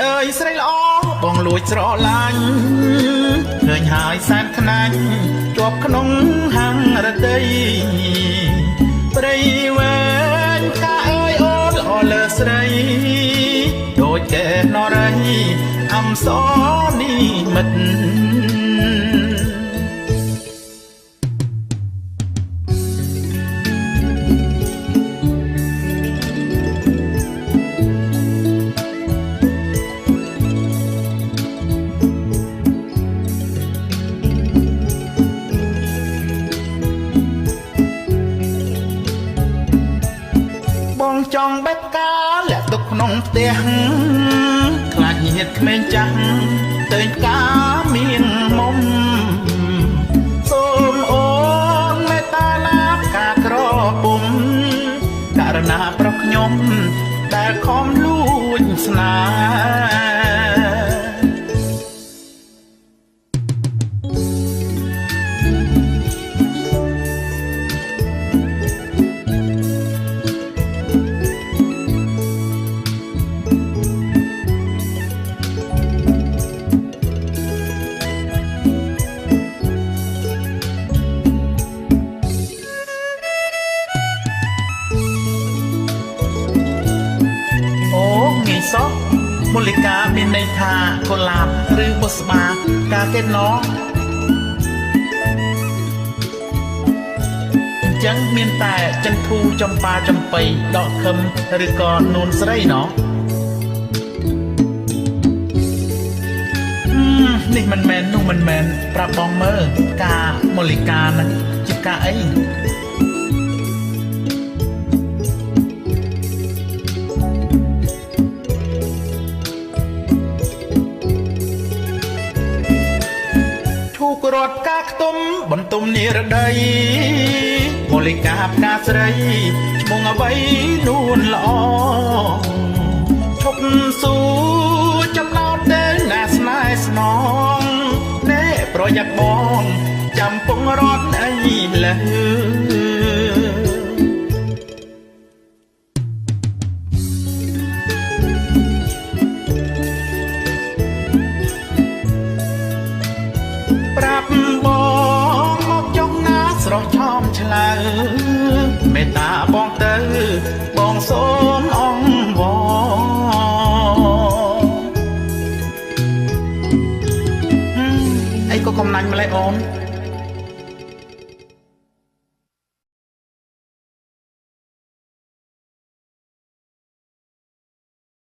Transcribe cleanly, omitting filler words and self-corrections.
អើយស្រីល្អបងលួចស្រឡាញ់ឃើញហើយសែនខ្នាញ់ជាប់ក្នុងហាងរតីព្រៃវែងកាអើយអូនល្អលើស្រីដូចកែនរៃអំសនេះមិត្តបងចង់បេះផ្កាលាក់ទុកក្នុងផ្ទះខ្លាចញាតិក្មេងចាស់ទៅផ្កាមានមុំសូមអូនមេត្តាណាផ្កាក្រពុំករណាប្រុសខ្ញុំដែលខំលួចស្នេសោះមូលិកាមានន័យថាកុលាបឬបុស្បាការកេតណអញ្ចឹងមានតែចិនធូចំប៉ាចំបៃដកខឹមឬក៏នួនស្រីណនេះមិនមែននោះមិនមែនប្រាប់បងមើលការមូលិកាហ្នឹងជាការអីរត់ផ្កាខ្ទុំបន្ទុំនិរដីមូលិកាផ្កាស្រីឈ្មោះអ្វីនួនល្អឈប់ស៊ូចំណោតទេណាស្នេហ៍ស្នងណែប្រយ័ត្នបងចាំពងរត់អីលើប្រាប់បងមកចុះណាស្រស់ឆោមឆ្លើយមេត្តាបងទៅបងសូមអង្វរអីក៏កំណាញ់ម្លេះអូន